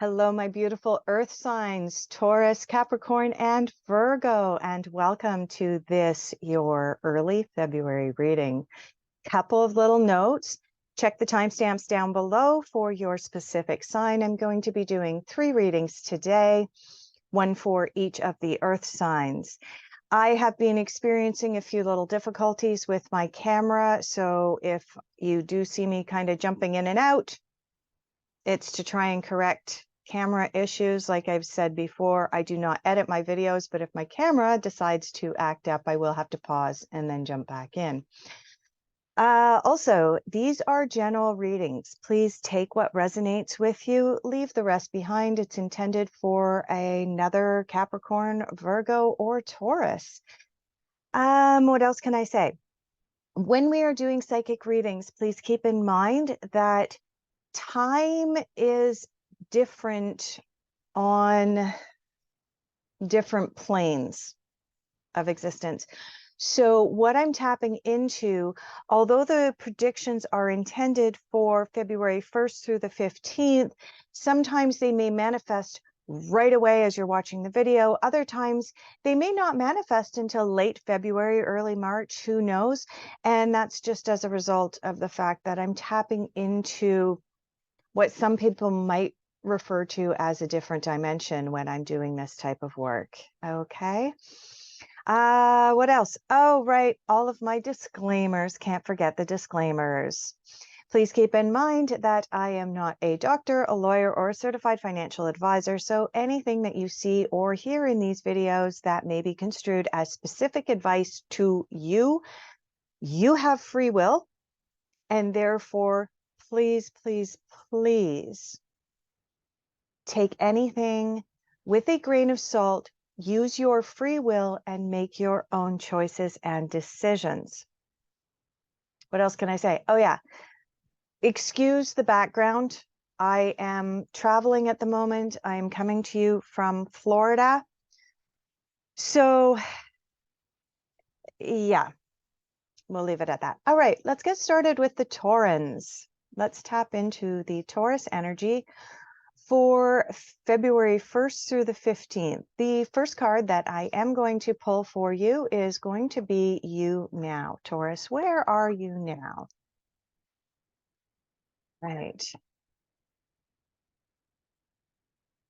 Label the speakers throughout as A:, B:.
A: Hello, my beautiful earth signs, Taurus, Capricorn, and Virgo, and welcome to this, your early February reading. Couple of little notes. Check the timestamps down below for your specific sign. I'm going to be doing 3 readings today, one for each of the earth signs. I have been experiencing a few little difficulties with my camera, so if you do see me kind of jumping in and out, it's to try and correct camera issues. Like I've said before, I do not edit my videos, but if my camera decides to act up, I will have to pause and then jump back in. Also, these are general readings. Please take what resonates with you, leave the rest behind. It's intended for another Capricorn, Virgo, or Taurus. What else can I say? When we are doing psychic readings, please keep in mind that time is different on different planes of existence. So what I'm tapping into, although the predictions are intended for February 1st through the 15th, sometimes they may manifest right away as you're watching the video. Other times they may not manifest until late February, early March, who knows? And that's just as a result of the fact that I'm tapping into what some people might refer to as a different dimension when I'm doing this type of work. Okay. What else? Oh, right. All of my disclaimers. Can't forget the disclaimers. Please keep in mind that I am not a doctor, a lawyer, or a certified financial advisor. So anything that you see or hear in these videos that may be construed as specific advice to you, you have free will, and therefore, please, please, please take anything with a grain of salt, use your free will, and make your own choices and decisions. What else can I say? Oh, yeah. Excuse the background. I am traveling at the moment. I am coming to you from Florida. So, yeah, we'll leave it at that. All right, let's get started with the Taurans. Let's tap into the Taurus energy for February 1st through the 15th. The first card that I am going to pull for you is going to be You Now. Taurus, where are you now? Right.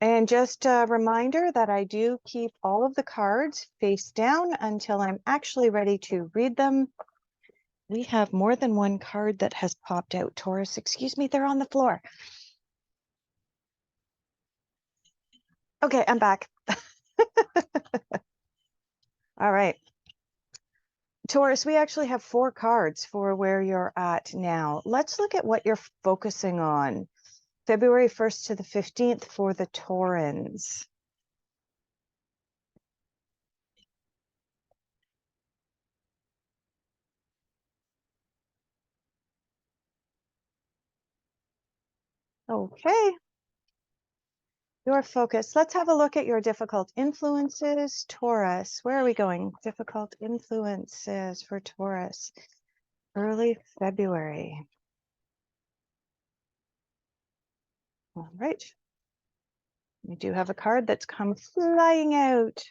A: And just a reminder that I do keep all of the cards face down until I'm actually ready to read them. We have more than one card that has popped out. Taurus, excuse me, they're on the floor. Okay, I'm back. All right. Taurus, we actually have 4 cards for where you're at now. Let's look at what you're focusing on. February 1st to the 15th for the Taurans. Okay. Your focus. Let's have a look at your difficult influences. Taurus, where are we going? Difficult influences for Taurus. Early February. All right. We do have a card that's come flying out.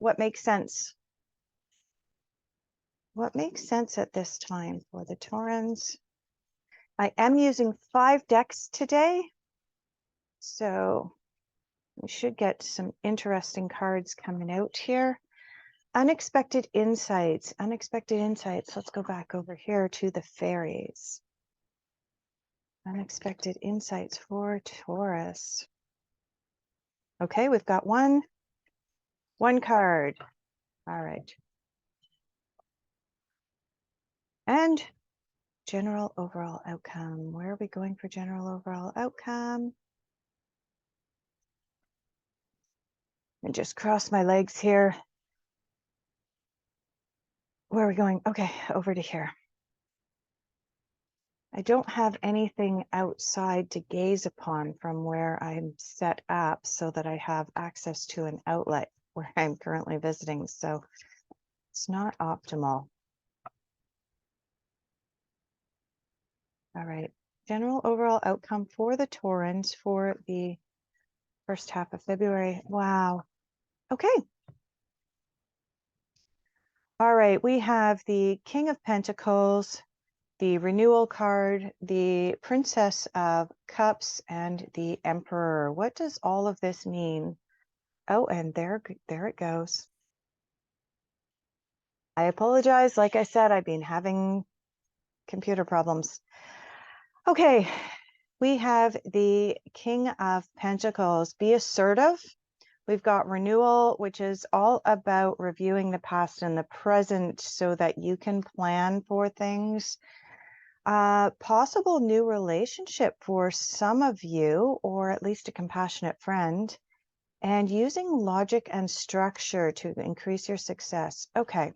A: What makes sense? What makes sense at this time for the Taurans? I am using 5 decks today, so we should get some interesting cards coming out here. Unexpected insights, unexpected insights. Let's go back over here to the fairies. Unexpected insights for Taurus. Okay, we've got one card. All right. And general overall outcome. Where are we going for general overall outcome? And just cross my legs here. Where are we going? Okay, over to here. I don't have anything outside to gaze upon from where I'm set up so that I have access to an outlet where I'm currently visiting. So it's not optimal. All right. General overall outcome for the Taurans for the First half of February. Wow. Okay. All right. We have the King of Pentacles, the Renewal card, the Princess of Cups, and the Emperor. What does all of this mean? Oh, and there it goes. I apologize. Like I said, I've been having computer problems. Okay, we have the King of Pentacles. Be assertive. We've got Renewal, which is all about reviewing the past and the present so that you can plan for things. Possible new relationship for some of you, or at least a compassionate friend, and using logic and structure to increase your success. Okay.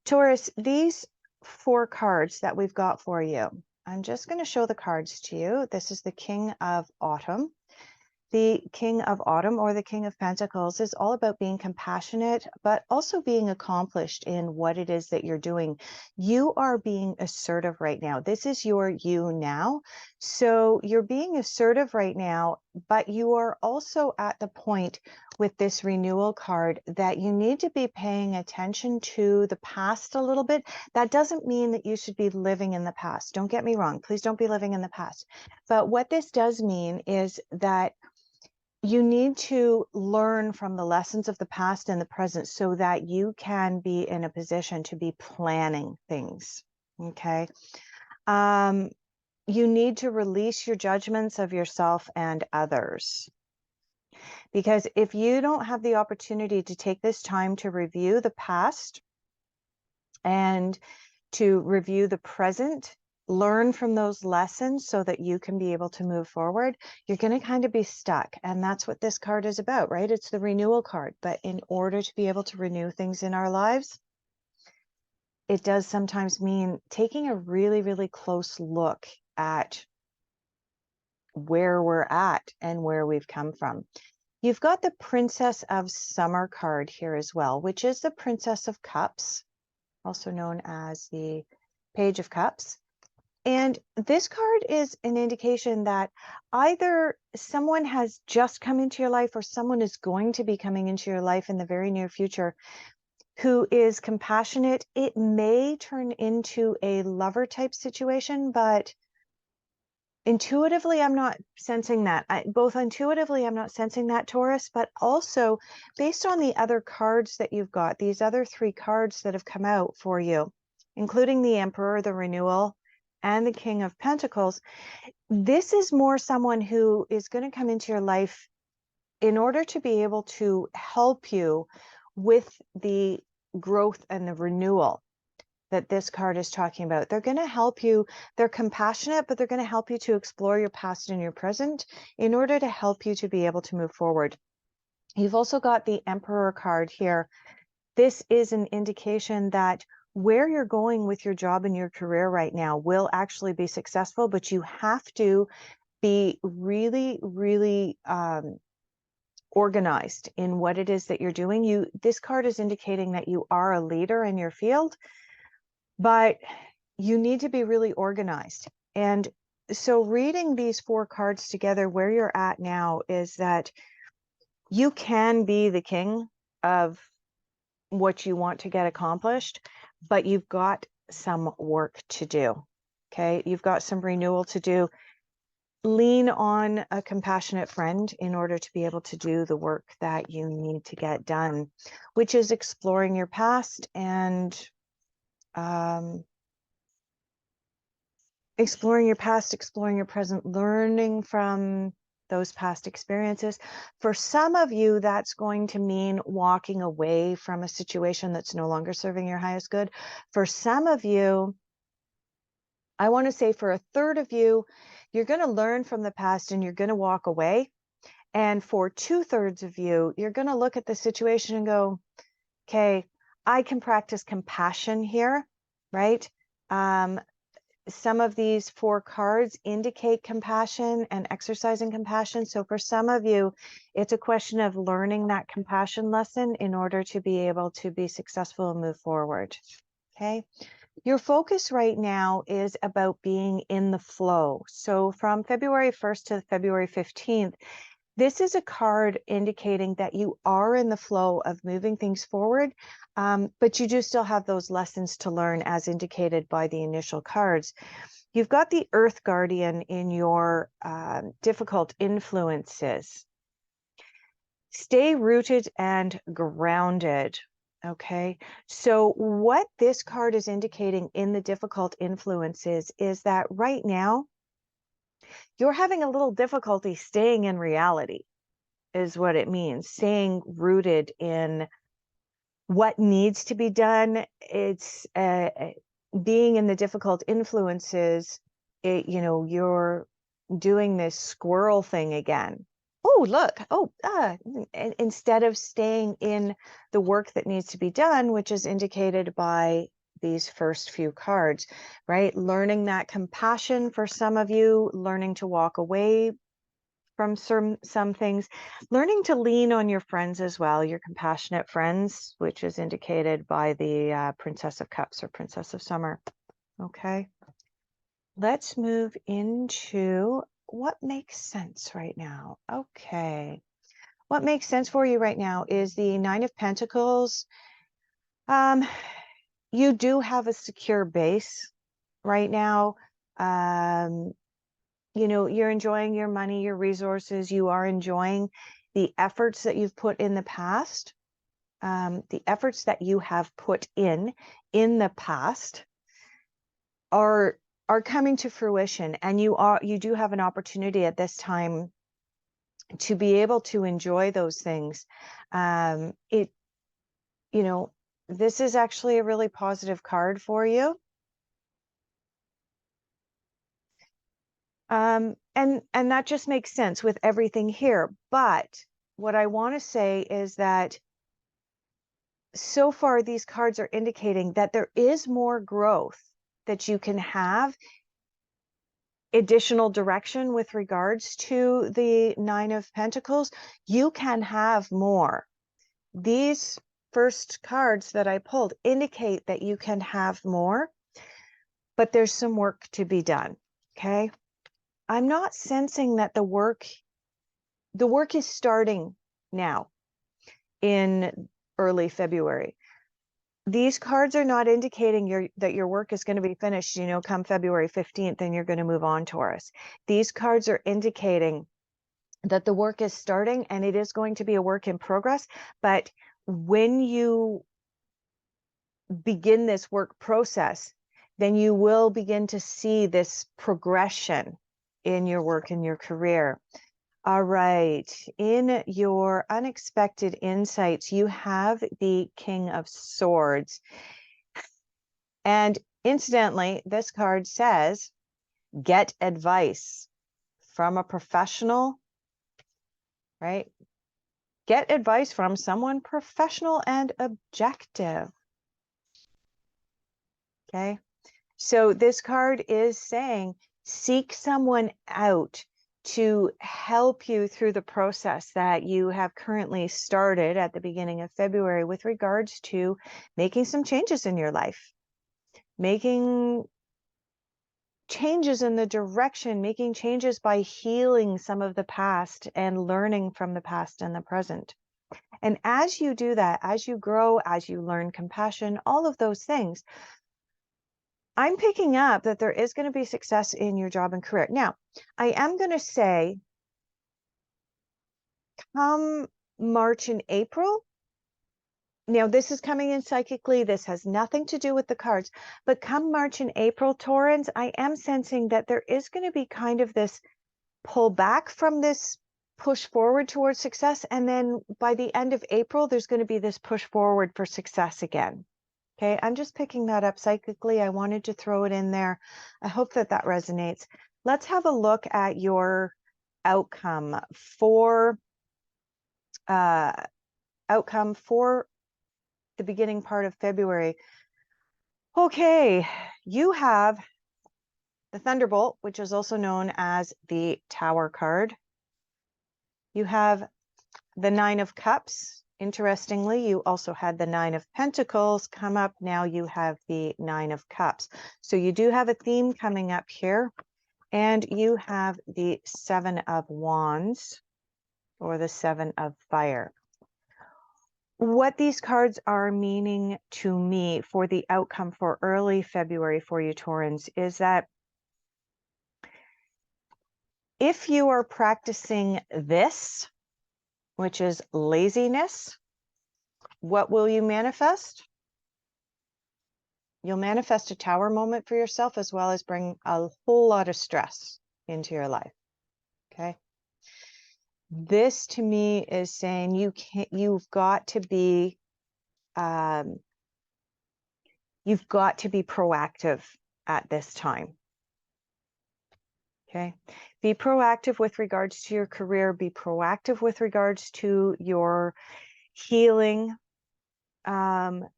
A: Taurus, these 4 cards that we've got for you, I'm just going to show the cards to you. This is the King of Autumn. The King of Autumn, or the King of Pentacles, is all about being compassionate, but also being accomplished in what it is that you're doing. You are being assertive right now. This is your you now. So you're being assertive right now, but you are also at the point with this Renewal card that you need to be paying attention to the past a little bit. That doesn't mean that you should be living in the past. Don't get me wrong. Please don't be living in the past. But what this does mean is that you need to learn from the lessons of the past and the present so that you can be in a position to be planning things. Okay. You need to release your judgments of yourself and others. Because if you don't have the opportunity to take this time to review the past and to review the present, learn from those lessons so that you can be able to move forward, you're going to kind of be stuck. And that's what this card is about, right? It's the Renewal card. But in order to be able to renew things in our lives, it does sometimes mean taking a really, really close look at where we're at and where we've come from. You've got the Princess of Summer card here as well, which is the Princess of Cups, also known as the Page of Cups. And this card is an indication that either someone has just come into your life or someone is going to be coming into your life in the very near future who is compassionate. It may turn into a lover type situation, but intuitively, I'm not sensing that. Both intuitively, I'm not sensing that, Taurus, but also based on the other cards that you've got, these other 3 cards that have come out for you, including the Emperor, the Renewal, and the King of Pentacles, this is more someone who is going to come into your life in order to be able to help you with the growth and the renewal that this card is talking about. They're going to help you. They're compassionate, but they're going to help you to explore your past and your present in order to help you to be able to move forward. You've also got the Emperor card here. This is an indication that where you're going with your job and your career right now will actually be successful, but you have to be really, really organized in what it is that you're doing. This card is indicating that you are a leader in your field, but you need to be really organized. And so reading these 4 cards together, where you're at now is that you can be the king of what you want to get accomplished, but you've got some work to do. Okay. You've got some renewal to do. Lean on a compassionate friend in order to be able to do the work that you need to get done, which is exploring your past and exploring your past, exploring your present, learning from those past experiences. For some of you, that's going to mean walking away from a situation that's no longer serving your highest good. For some of you, I want to say for a third of you, you're going to learn from the past and you're going to walk away. And for 2/3 of you, you're going to look at the situation and go, okay, I can practice compassion here, right? Some of these 4 cards indicate compassion and exercising compassion. So for some of you, it's a question of learning that compassion lesson in order to be able to be successful and move forward. Okay. Your focus right now is about being in the flow. So from February 1st to February 15th, This is a card indicating that you are in the flow of moving things forward, but you do still have those lessons to learn as indicated by the initial cards. You've got the Earth Guardian in your difficult influences. Stay rooted and grounded. Okay, so what this card is indicating in the difficult influences is that right now you're having a little difficulty staying in reality, is what it means. Staying rooted in what needs to be done. It's being in the difficult influences. You're doing this squirrel thing again. Oh, look. Oh, instead of staying in the work that needs to be done, which is indicated by these first few cards, right? Learning that compassion for some of you, learning to walk away from some things, learning to lean on your friends as well, your compassionate friends, which is indicated by the Princess of Cups or Princess of Summer. Okay. Let's move into what makes sense right now. Okay. What makes sense for you right now is the Nine of Pentacles. You do have a secure base right now. You're enjoying your money, your resources. You are enjoying the efforts that you've put in the past. The efforts that you have put in the past are coming to fruition, and you do have an opportunity at this time to be able to enjoy those things. This is actually a really positive card for you. And that just makes sense with everything here. But what I want to say is that so far these cards are indicating that there is more growth that you can have, additional direction with regards to the Nine of Pentacles. You can have more. These first cards that I pulled indicate that you can have more, but there's some work to be done. Okay. I'm not sensing that the work is starting now in early February. These cards are not indicating that your work is going to be finished, come February 15th and you're going to move on, Taurus. These cards are indicating that the work is starting, and it is going to be a work in progress. But when you begin this work process, then you will begin to see this progression in your work, in your career. All right. In your unexpected insights, you have the King of Swords. And incidentally, this card says, get advice from a professional, right? Get advice from someone professional and objective. Okay. So this card is saying, seek someone out to help you through the process that you have currently started at the beginning of February with regards to making some changes in your life, making changes in the direction, making changes by healing some of the past and learning from the past and the present. And as you do that, as you grow, as you learn compassion, all of those things, I'm picking up that there is going to be success in your job and career. Now, I am going to say, come March and April, now this is coming in psychically, this has nothing to do with the cards, but come March and April, Taurans, I am sensing that there is going to be kind of this pull back from this push forward towards success. And then by the end of April, there's going to be this push forward for success again. Okay, I'm just picking that up psychically. I wanted to throw it in there. I hope that resonates. Let's have a look at your outcome for the beginning part of February. Okay, you have the Thunderbolt, which is also known as the Tower card. You have the Nine of Cups. Interestingly, you also had the Nine of Pentacles come up. Now you have the Nine of Cups. So you do have a theme coming up here. And you have the Seven of Wands. or the Seven of Fire. What these cards are meaning to me for the outcome for early February for you Taurans is that if you are practicing this, which is laziness, what will you manifest? You'll manifest a tower moment for yourself, as well as bring a whole lot of stress into your life. Okay. This to me is saying you've got to be proactive at this time. Okay. Be proactive with regards to your career, be proactive with regards to your healing. I'm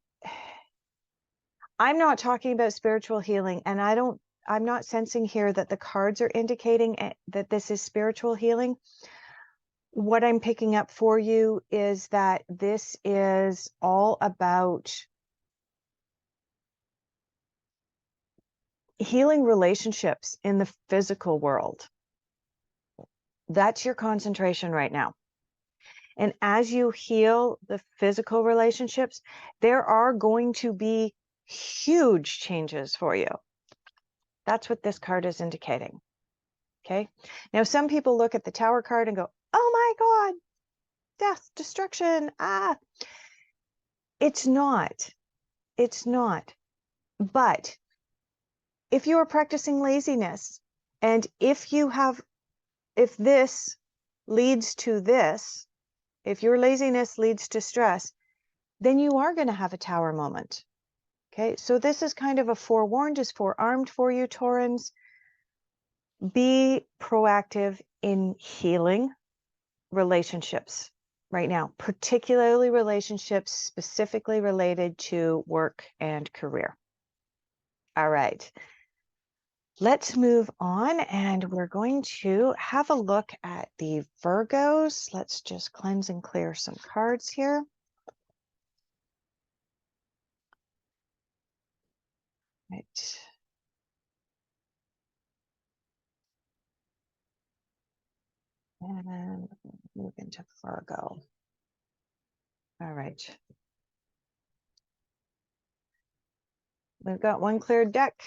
A: not talking about spiritual healing, and I'm not sensing here that the cards are indicating that this is spiritual healing. What I'm picking up for you is that this is all about healing relationships in the physical world. That's your concentration right now. And as you heal the physical relationships, there are going to be huge changes for you. That's what this card is indicating. Okay. Now, some people look at the Tower card and go, oh my God, death, destruction. It's not. It's not. But if you are practicing laziness, and if this leads to this, if your laziness leads to stress, then you are going to have a tower moment. Okay, so this is kind of a forewarned is forearmed for you, Taurans. Be proactive in healing relationships right now, particularly relationships specifically related to work and career. All right. Let's move on, and we're going to have a look at the Virgos. Let's just cleanse and clear some cards here. Right. And move into Virgo. All right. We've got one cleared deck.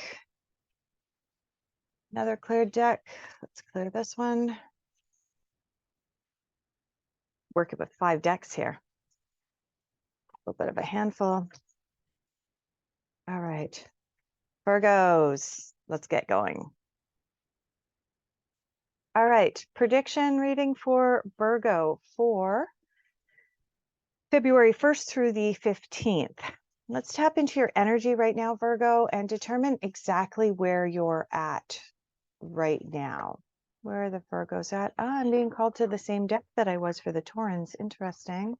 A: Another cleared deck. Let's clear this one. Working with 5 decks here. A little bit of a handful. All right. Virgos, let's get going. All right. Prediction reading for Virgo for February 1st through the 15th. Let's tap into your energy right now, Virgo, and determine exactly where you're at right now. Where are the Virgos at? I'm being called to the same deck that I was for the Taurans. Interesting.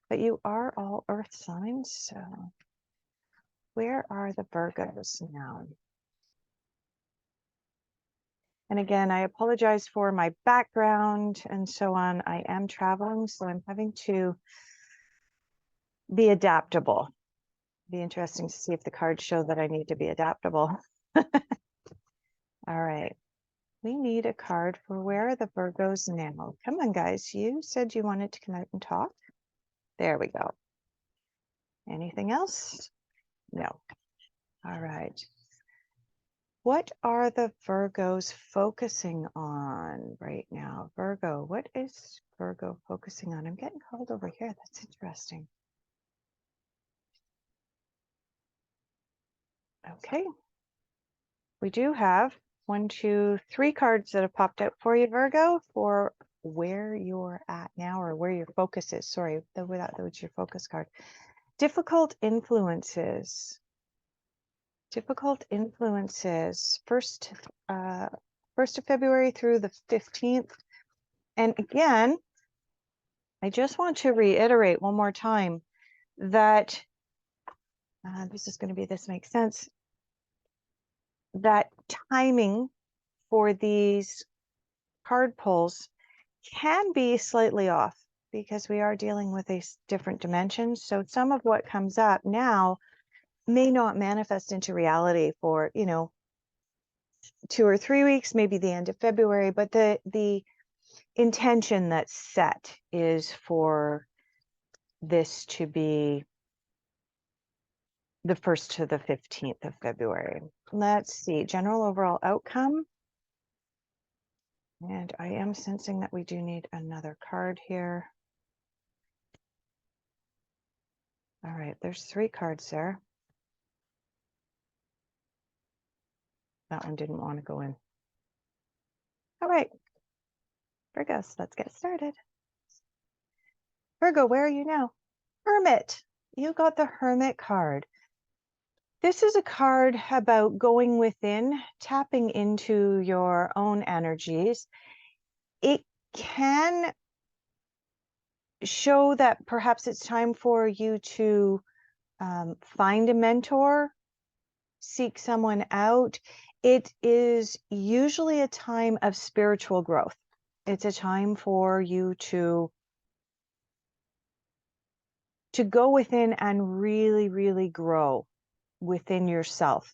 A: But you are all earth signs, so where are the Virgos now? And again, I apologize for my background and so on. I am traveling, so I'm having to be adaptable. Be interesting to see if the cards show that I need to be adaptable. All right. We need a card for where are the Virgos now? Come on, guys. You said you wanted to come out and talk. There we go. Anything else? No. All right. What are the Virgos focusing on right now? Virgo, what is Virgo focusing on? I'm getting called over here. That's interesting. Okay. We do have 1, 2, 3 cards that have popped out for you, Virgo, for where you're at now, or where your focus is. Sorry, that was your focus card. Difficult influences. Difficult influences. 1st of February through the 15th. And again, I just want to reiterate one more time that this makes sense, that timing for these card pulls can be slightly off because we are dealing with these different dimensions. So some of what comes up now may not manifest into reality for, 2 or 3 weeks, maybe the end of February, but the intention that's set is for this to be the 1st to the 15th of February. Let's see, general overall outcome. And I am sensing that we do need another card here. All right, there's 3 cards there. That one didn't want to go in. All right, Virgos, let's get started. Virgo, where are you now? Hermit. You got the Hermit card. This is a card about going within, tapping into your own energies. It can show that perhaps it's time for you to find a mentor, seek someone out. It is usually a time of spiritual growth. It's a time for you to go within and really, really grow within yourself.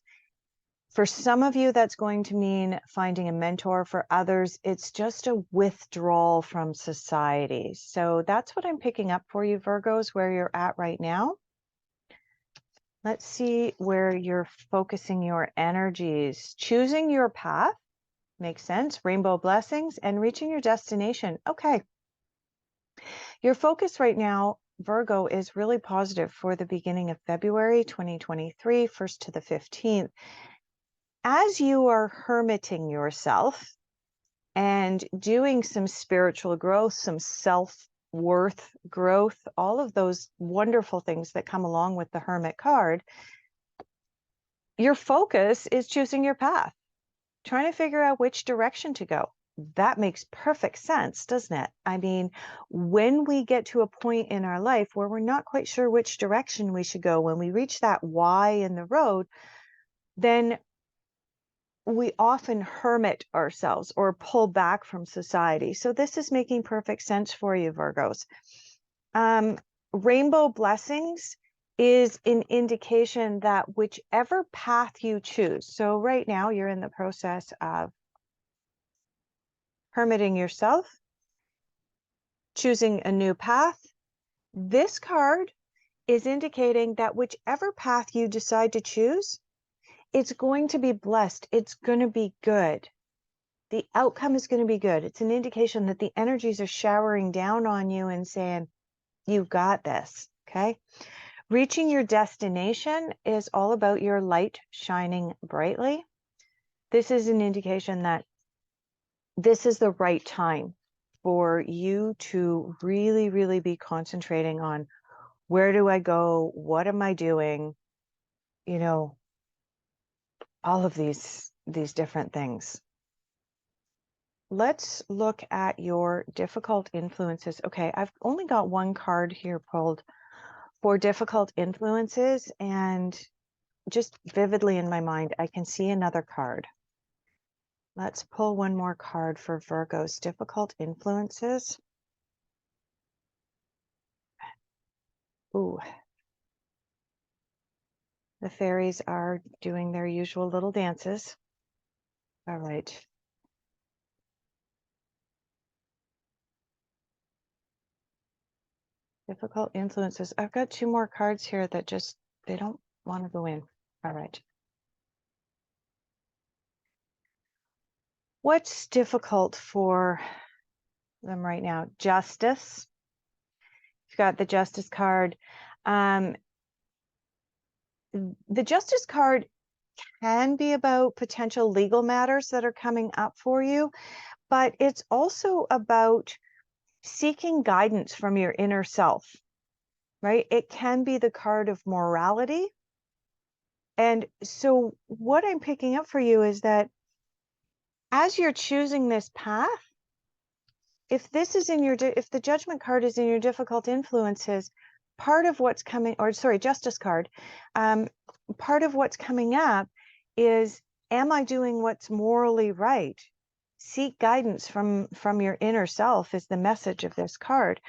A: For some of you, that's going to mean finding a mentor. For others, it's just a withdrawal from society. So that's what I'm picking up for you, Virgos, where you're at right now. Let's see where you're focusing your energies. Choosing your path makes sense. Rainbow blessings and reaching your destination. Okay. Your focus right now, Virgo, is really positive for the beginning of February 2023, 1st to the 15th. As you are hermiting yourself and doing some spiritual growth, some self-worth growth, all of those wonderful things that come along with the Hermit card, your focus is choosing your path, trying to figure out which direction to go. That makes perfect sense, doesn't it? I mean, when we get to a point in our life where we're not quite sure which direction we should go, when we reach that Y in the road, then we often hermit ourselves or pull back from society. So this is making perfect sense for you, Virgos. Rainbow blessings is an indication that whichever path you choose. So right now you're in the process of hermiting yourself, choosing a new path. This card is indicating that whichever path you decide to choose, it's going to be blessed. It's going to be good. The outcome is going to be good. It's an indication that the energies are showering down on you and saying, you've got this, okay? Reaching your destination is all about your light shining brightly. This is an indication that this is the right time for you to really, really be concentrating on where do I go? What am I doing? You know, all of these different things. Let's look at your difficult influences. Okay, I've only got one card here pulled for difficult influences, and just vividly in my mind, I can see another card. Let's pull one more card for Virgo's difficult influences. Ooh. The fairies are doing their usual little dances. All right. Difficult influences. I've got 2 more cards here that just, they don't want to go in. All right. What's difficult for them right now? Justice. You've got the Justice card. The Justice card can be about potential legal matters that are coming up for you, but it's also about seeking guidance from your inner self, right? It can be the card of morality. And so what I'm picking up for you is that as you're choosing this path, if this is in your, if the Judgment card is in your difficult influences, part of what's coming, or sorry, Justice card, part of what's coming up is, am I doing what's morally right? Seek guidance from your inner self is the message of this card.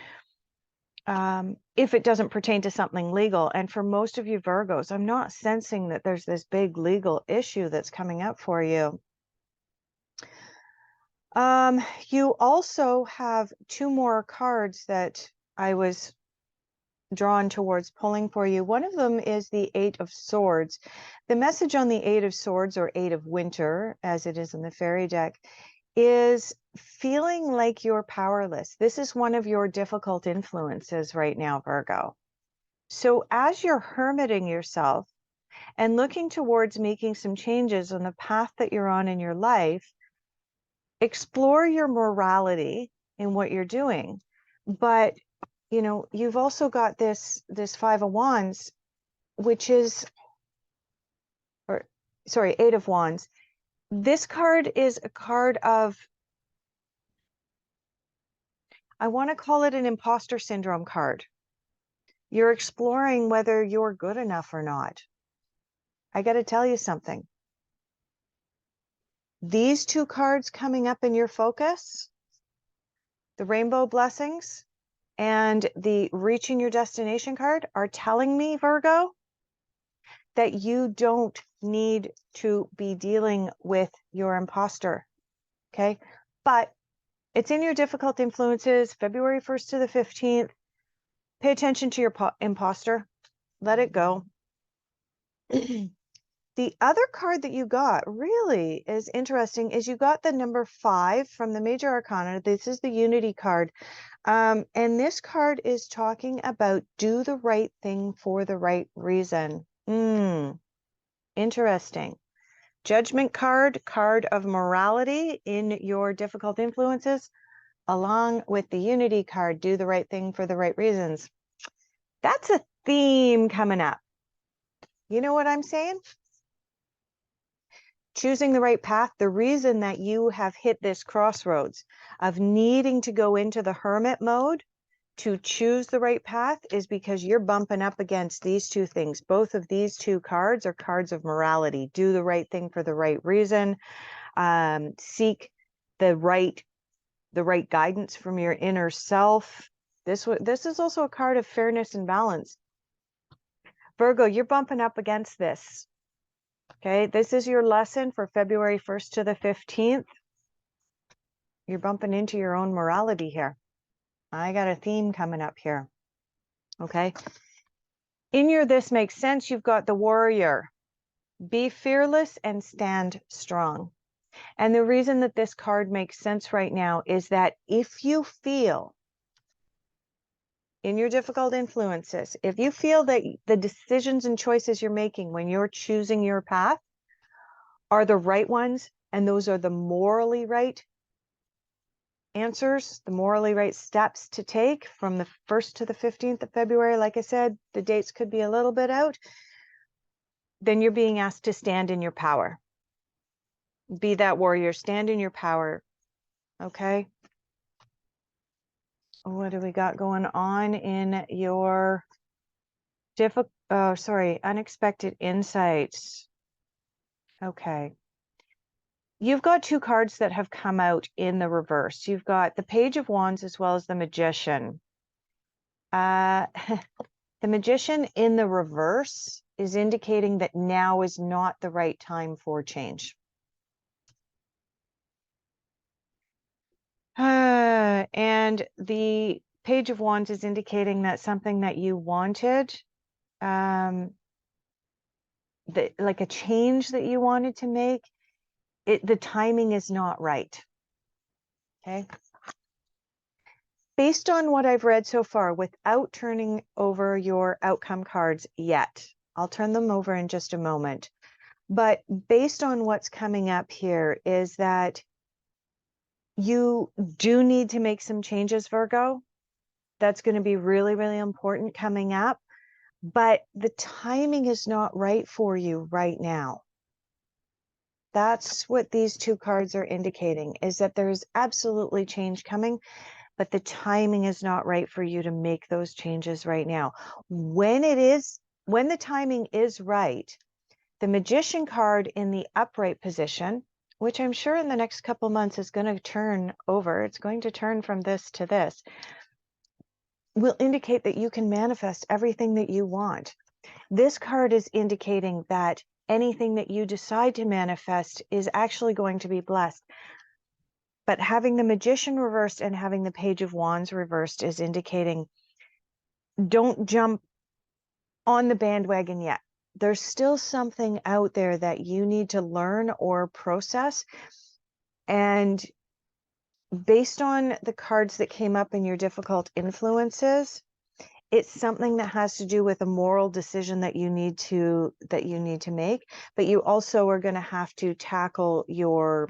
A: If it doesn't pertain to something legal. And for most of you Virgos, I'm not sensing that there's this big legal issue that's coming up for you. You also have two more cards that I was drawn towards pulling for you. One of them is the Eight of Swords. The message on the Eight of Swords, or Eight of Winter, as it is in the fairy deck, is feeling like you're powerless. This is one of your difficult influences right now, Virgo. So as you're hermiting yourself and looking towards making some changes on the path that you're on in your life, explore your morality in what you're doing. But you know, you've also got this Five of Wands, which is, or sorry, Eight of Wands. This card is a card of, I want to call it an imposter syndrome card. You're exploring whether you're good enough or not. I got to tell you something. These two cards coming up in your focus, the Rainbow Blessings and the Reaching Your Destination card, are telling me, Virgo, that you don't need to be dealing with your imposter. Okay. But it's in your difficult influences, February 1st to the 15th. Pay attention to your imposter. Let it go. The other card that you got really is interesting is you got the number 5 from the Major Arcana. This is the Unity card. And this card is talking about do the right thing for the right reason. Interesting. Judgment card, card of morality in your difficult influences, along with the Unity card, do the right thing for the right reasons. That's a theme coming up. You know what I'm saying? Choosing the right path. The reason that you have hit this crossroads of needing to go into the hermit mode to choose the right path is because you're bumping up against these two things. Both of these two cards are cards of morality. Do the right thing for the right reason. Seek the right guidance from your inner self. This is also a card of fairness and balance. Virgo, you're bumping up against this. Okay, this is your lesson for February 1st to the 15th. You're bumping into your own morality here. I got a theme coming up here. Okay. In your This Makes Sense, you've got the Warrior. Be fearless and stand strong. And the reason that this card makes sense right now is that if you feel in your difficult influences, if you feel that the decisions and choices you're making when you're choosing your path are the right ones, and those are the morally right answers, the morally right steps to take from the 1st to the 15th of February, like I said, the dates could be a little bit out, then you're being asked to stand in your power. Be that warrior, stand in your power. Okay. What do we got going on in your unexpected insights? Okay. You've got two cards that have come out in the reverse. You've got the Page of Wands as well as the Magician. The Magician in the reverse is indicating that now is not the right time for change. And the Page of Wands is indicating that something that you wanted, like a change that you wanted to make, the timing is not right. Okay. Based on what I've read so far, without turning over your outcome cards yet, I'll turn them over in just a moment. But based on what's coming up here is that you do need to make some changes, Virgo. That's going to be really, really important coming up. But the timing is not right for you right now. That's what these two cards are indicating, is that there's absolutely change coming, but the timing is not right for you to make those changes right now. When the timing is right, the Magician card in the upright position, which I'm sure in the next couple months is going to turn over, it's going to turn from this to this, will indicate that you can manifest everything that you want. This card is indicating that anything that you decide to manifest is actually going to be blessed. But having the Magician reversed and having the Page of Wands reversed is indicating don't jump on the bandwagon yet. There's still something out there that you need to learn or process. And based on the cards that came up in your difficult influences, it's something that has to do with a moral decision that you need to make, but you also are going to have to tackle your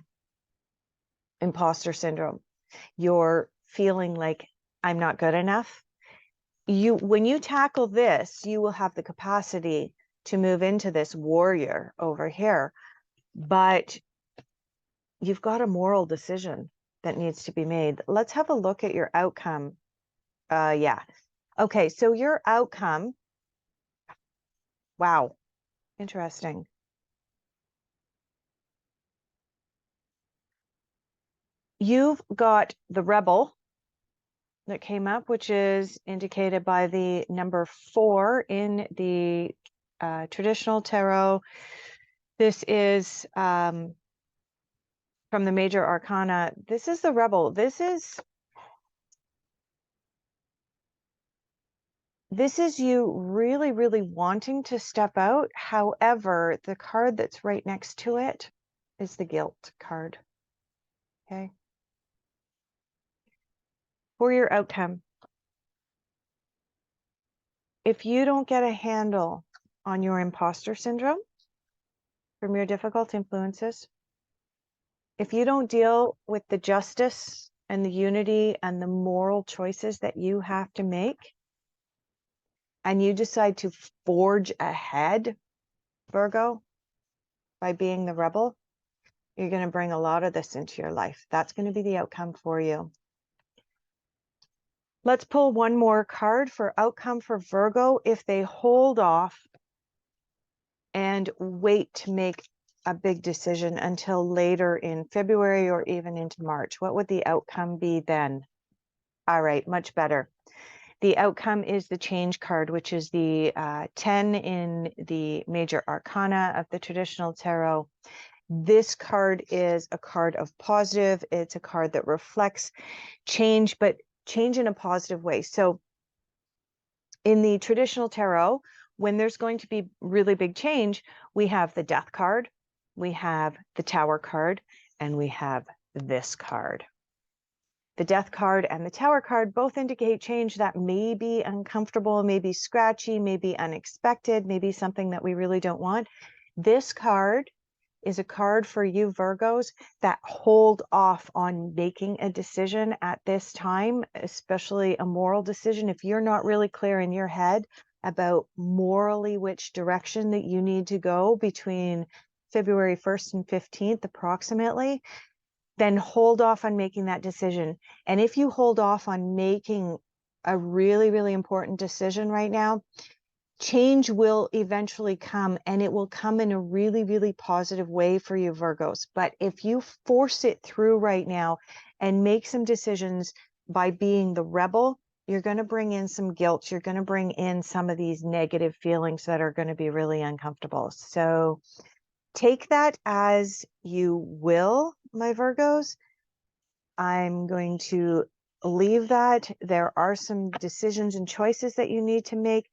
A: imposter syndrome, your feeling like I'm not good enough. When you tackle this, you will have the capacity to move into this warrior over here, but you've got a moral decision that needs to be made. Let's have a look at your outcome. Yeah. Okay, so your outcome, wow, interesting. You've got the Rebel that came up, which is indicated by the number 4 in the traditional tarot. This is from the major arcana. This is the Rebel. This is you really, really wanting to step out. However, the card that's right next to it is the Guilt card. Okay. For your outcome, if you don't get a handle on your imposter syndrome from your difficult influences, if you don't deal with the justice and the unity and the moral choices that you have to make, and you decide to forge ahead, Virgo, by being the Rebel, you're going to bring a lot of this into your life. That's going to be the outcome for you. Let's pull one more card for outcome for Virgo. If they hold off and wait to make a big decision until later in February or even into March, what would the outcome be then? All right, much better. The outcome is the Change card, which is the 10 in the major arcana of the traditional tarot. This card is a card of positive. It's a card that reflects change, but change in a positive way. So in the traditional tarot, when there's going to be really big change, we have the Death card, we have the Tower card, and we have this card. The Death card and the Tower card both indicate change that may be uncomfortable, may be scratchy, may be unexpected, maybe something that we really don't want. This card is a card for you Virgos that hold off on making a decision at this time, especially a moral decision. If you're not really clear in your head about morally which direction that you need to go between February 1st and 15th approximately, then hold off on making that decision. And if you hold off on making a really, really important decision right now, change will eventually come, and it will come in a really, really positive way for you Virgos. But if you force it through right now and make some decisions by being the Rebel, you're going to bring in some guilt. You're going to bring in some of these negative feelings that are going to be really uncomfortable. So take that as you will, my Virgos. I'm going to leave that. There are some decisions and choices that you need to make.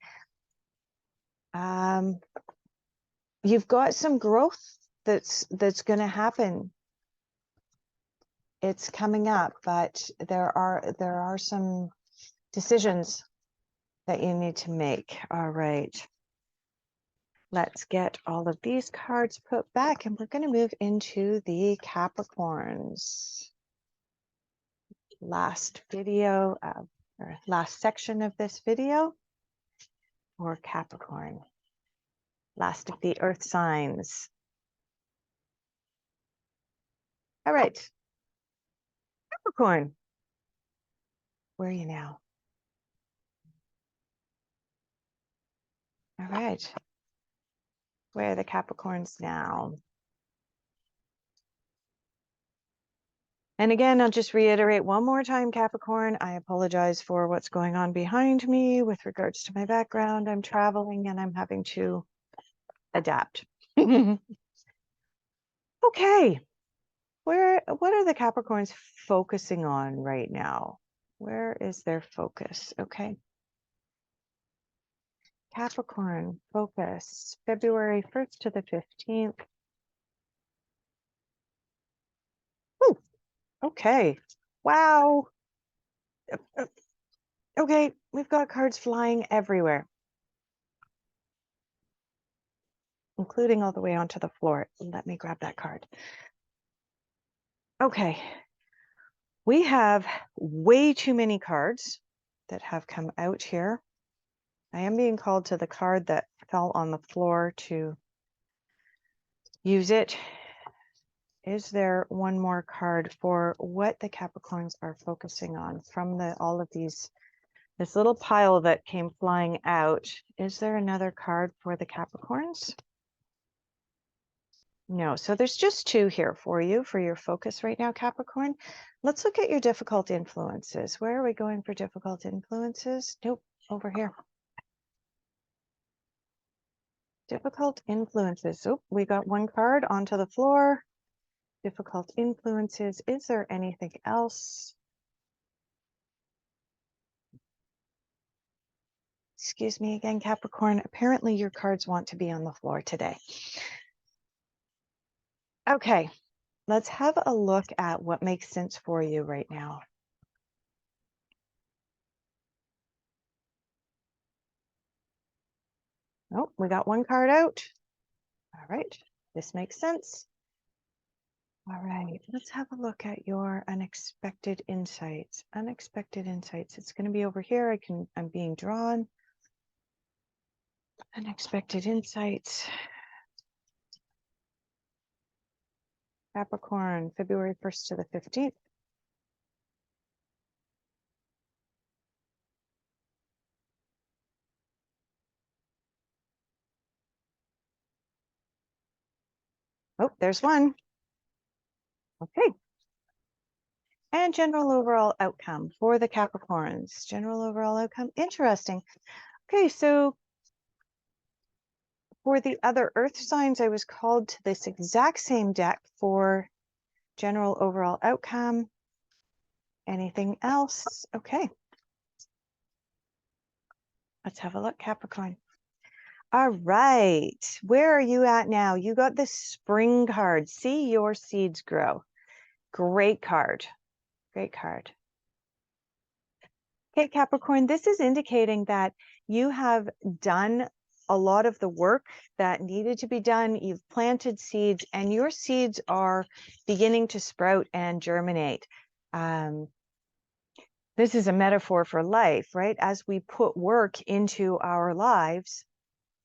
A: You've got some growth that's going to happen. It's coming up, but there are some decisions that you need to make. All right. Let's get all of these cards put back, and we're going to move into the Capricorns. Last video, or last section of this video for Capricorn. Last of the earth signs. All right. Capricorn, where are you now? All right. Where are the Capricorns now? And again, I'll just reiterate one more time, Capricorn, I apologize for what's going on behind me with regards to my background. I'm traveling and I'm having to adapt. Okay. What are the Capricorns focusing on right now? Where is their focus? Okay. Capricorn, focus, February 1st to the 15th. Ooh, okay. Wow. Okay, we've got cards flying everywhere, including all the way onto the floor. Let me grab that card. Okay. We have way too many cards that have come out here. I am being called to the card that fell on the floor to use it. Is there one more card for what the Capricorns are focusing on from all of this little pile that came flying out? Is there another card for the Capricorns? No, so there's just two here for you for your focus right now, Capricorn. Let's look at your difficult influences. Where are we going for difficult influences? Nope, over here. Difficult influences. Oh, we got one card onto the floor. Difficult influences. Is there anything else? Excuse me again, Capricorn. Apparently your cards want to be on the floor today. Okay, let's have a look at what makes sense for you right now. Oh, we got one card out. All right, this makes sense. All right, let's have a look at your unexpected insights. Unexpected insights. It's going to be over here. I'm being drawn. Unexpected insights. Capricorn, February 1st to the 15th. Oh, there's one. Okay. And general overall outcome for the Capricorns. General overall outcome. Interesting. Okay, so for the other earth signs, I was called to this exact same deck for general overall outcome. Anything else? Okay. Let's have a look, Capricorn. All right. Where are you at now? You got the spring card. See your seeds grow. Great card. Great card. Okay, Capricorn, this is indicating that you have done a lot of the work that needed to be done. You've planted seeds and your seeds are beginning to sprout and germinate. This is a metaphor for life, right? As we put work into our lives,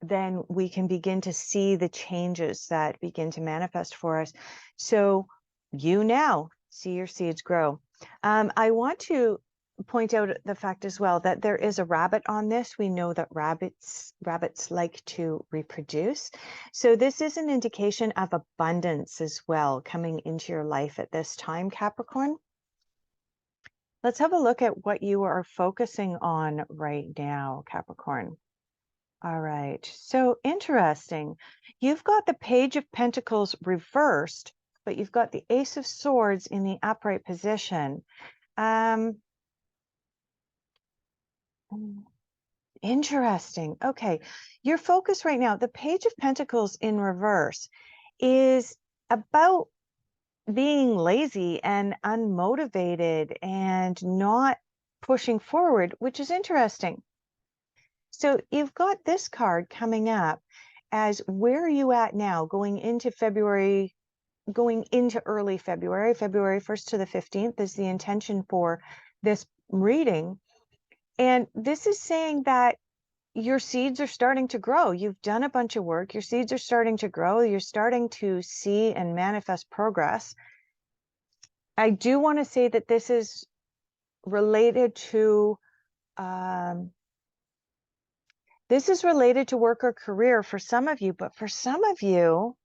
A: then we can begin to see the changes that begin to manifest for us. So you now see your seeds grow. I want to point out the fact as well that there is a rabbit on this. We know that rabbits like to reproduce. So this is an indication of abundance as well coming into your life at this time, Capricorn. Let's have a look at what you are focusing on right now, Capricorn. All right, so interesting. You've got the Page of Pentacles reversed, but you've got the Ace of Swords in the upright position. Interesting. Okay, your focus right now, the Page of Pentacles in reverse, is about being lazy and unmotivated and not pushing forward, which is interesting. So you've got this card coming up as where are you at now going into February, going into early February, February 1st to the 15th is the intention for this reading. And this is saying that your seeds are starting to grow. You've done a bunch of work. Your seeds are starting to grow. You're starting to see and manifest progress. I do want to say that this is related to work or career for some of you, but for some of you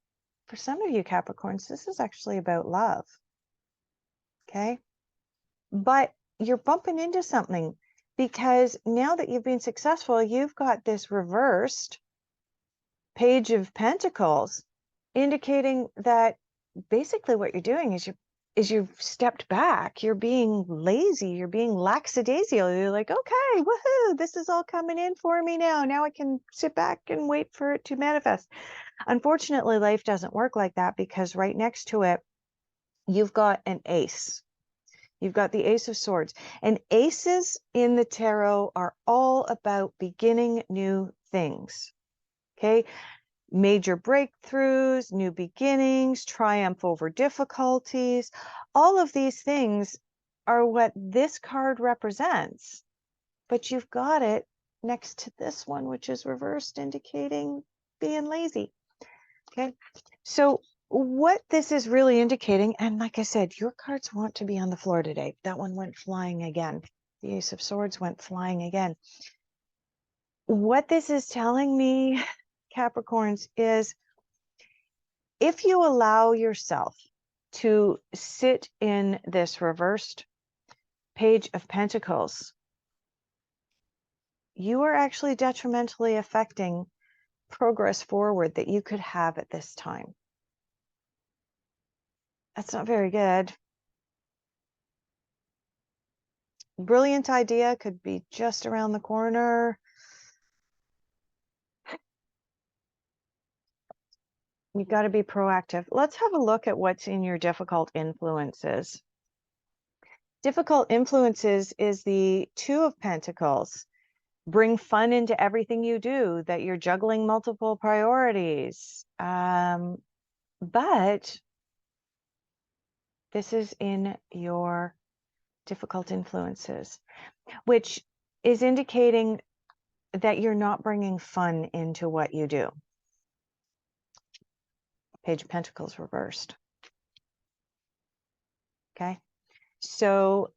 A: Capricorns, this is actually about love. Okay. But you're bumping into something because now that you've been successful, you've got this reversed Page of Pentacles indicating that basically what you're doing is you're is you've stepped back. You're being lazy. You're being lackadaisical. You're like, okay, woohoo, this is all coming in for me now. Now I can sit back and wait for it to manifest. Unfortunately, life doesn't work like that, because right next to it, you've got an ace. You've got the Ace of Swords. And aces in the tarot are all about beginning new things. Okay. Major breakthroughs, new beginnings, triumph over difficulties. All of these things are what this card represents. But you've got it next to this one, which is reversed, indicating being lazy. Okay. So what this is really indicating, and like I said, your cards want to be on the floor today. That one went flying again. The Ace of Swords went flying again. What this is telling me, Capricorns, is if you allow yourself to sit in this reversed Page of Pentacles, you are actually detrimentally affecting progress forward that you could have at this time. That's not very good. Brilliant idea could be just around the corner. You've got to be proactive. Let's have a look at what's in your difficult influences. Difficult influences is the Two of Pentacles. Bring fun into everything you do, that you're juggling multiple priorities. But this is in your difficult influences, which is indicating that you're not bringing fun into what you do. Page of Pentacles reversed. Okay. So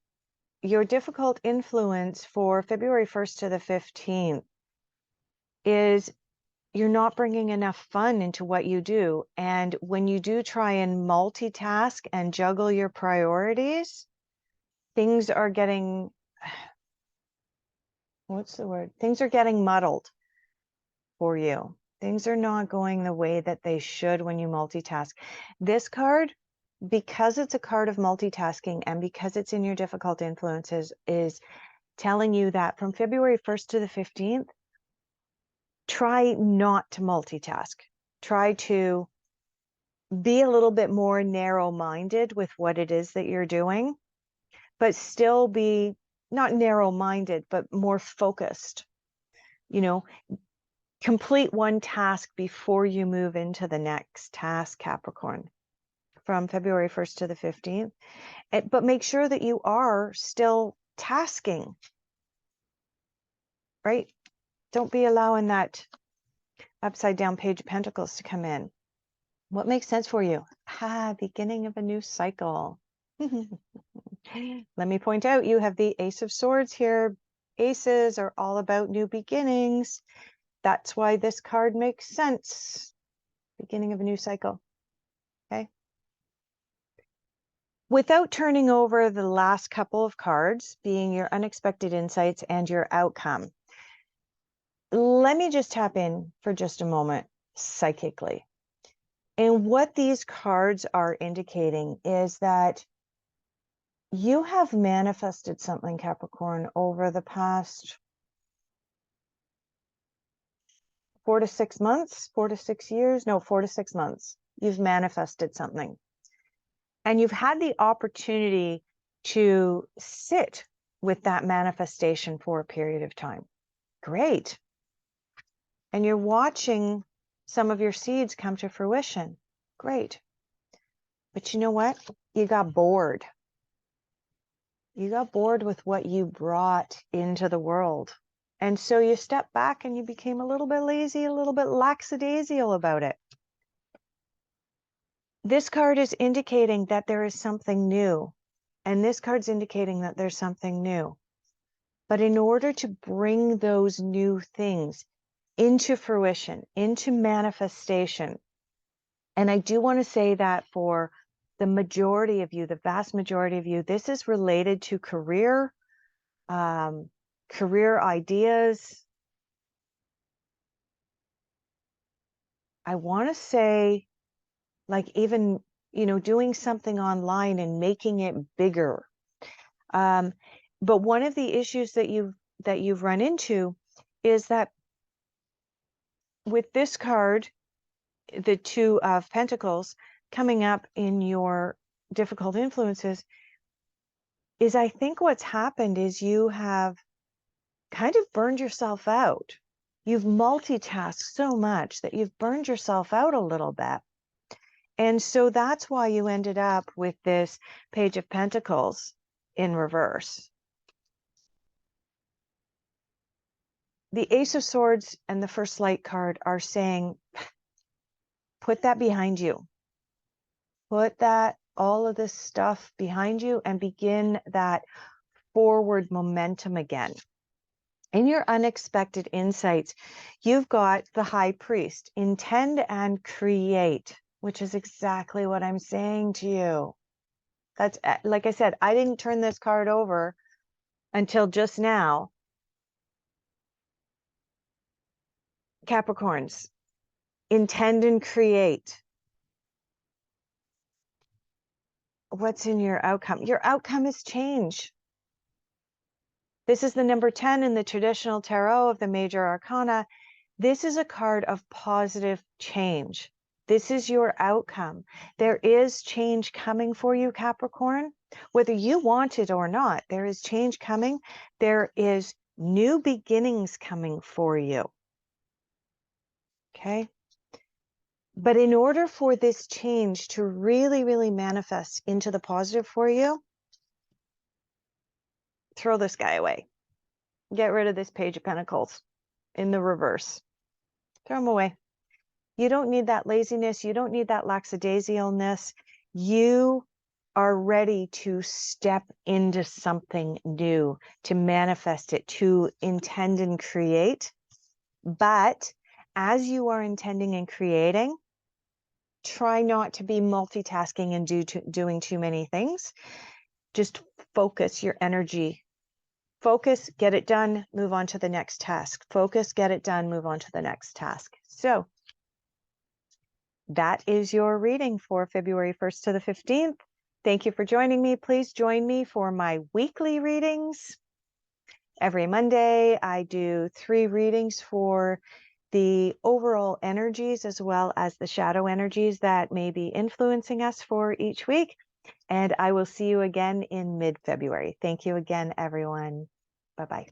A: your difficult influence for February 1st to the 15th is you're not bringing enough fun into what you do. And when you do try and multitask and juggle your priorities, things are getting, what's the word? Things are getting muddled for you. Things are not going the way that they should when you multitask. This card, because it's a card of multitasking and because it's in your difficult influences, is telling you that from February 1st to the 15th, try not to multitask. Try to be a little bit more narrow-minded with what it is that you're doing, but still be not narrow-minded, but more focused. You know, complete one task before you move into the next task, Capricorn, from February 1st to the 15th. But make sure that you are still tasking, right? Don't be allowing that upside down Page of Pentacles to come in. What makes sense for you? Beginning of a new cycle. Let me point out, you have the Ace of Swords here. Aces are all about new beginnings. That's why this card makes sense. Beginning of a new cycle. Okay. Without turning over the last couple of cards, being your unexpected insights and your outcome, let me just tap in for just a moment psychically. And what these cards are indicating is that you have manifested something, Capricorn, over the past 4 to 6 months, 4 to 6 years, no, 4 to 6 months. You've manifested something. And you've had the opportunity to sit with that manifestation for a period of time. Great. And you're watching some of your seeds come to fruition. Great. But you know what? You got bored. You got bored with what you brought into the world. And so you stepped back and you became a little bit lazy, a little bit lackadaisical about it. This card is indicating that there is something new. And this card's indicating that there's something new. But in order to bring those new things into fruition, into manifestation, and I do want to say that for the majority of you, the vast majority of you, this is related to career, career ideas. I want to say, like, even, doing something online and making it bigger. But one of the issues that you've run into is that with this card, the Two of Pentacles coming up in your difficult influences, is I think what's happened is you have kind of burned yourself out. You've multitasked so much that you've burned yourself out a little bit. And so that's why you ended up with this Page of Pentacles in reverse. The Ace of Swords and the First Light card are saying, put that behind you. Put all of this stuff behind you and begin that forward momentum again. In your unexpected insights, you've got the High Priest, intend and create, which is exactly what I'm saying to you. That's, like I said, I didn't turn this card over until just now. Capricorns, intend and create. What's in your outcome? Your outcome is change. This is the number 10 in the traditional tarot of the major arcana. This is a card of positive change. This is your outcome. There is change coming for you, Capricorn. Whether you want it or not, there is change coming. There is new beginnings coming for you. Okay? But in order for this change to really, really manifest into the positive for you, throw this guy away. Get rid of this Page of Pentacles in the reverse. Throw them away. You don't need that laziness. You don't need that lackadaisicalness. You are ready to step into something new, to manifest it, to intend and create. But as you are intending and creating, try not to be multitasking and doing too many things. Just focus your energy. Focus, get it done, move on to the next task. Focus, get it done, move on to the next task. So that is your reading for February 1st to the 15th. Thank you for joining me. Please join me for my weekly readings. Every Monday, I do 3 readings for the overall energies as well as the shadow energies that may be influencing us for each week. And I will see you again in mid-February. Thank you again, everyone. Bye-bye.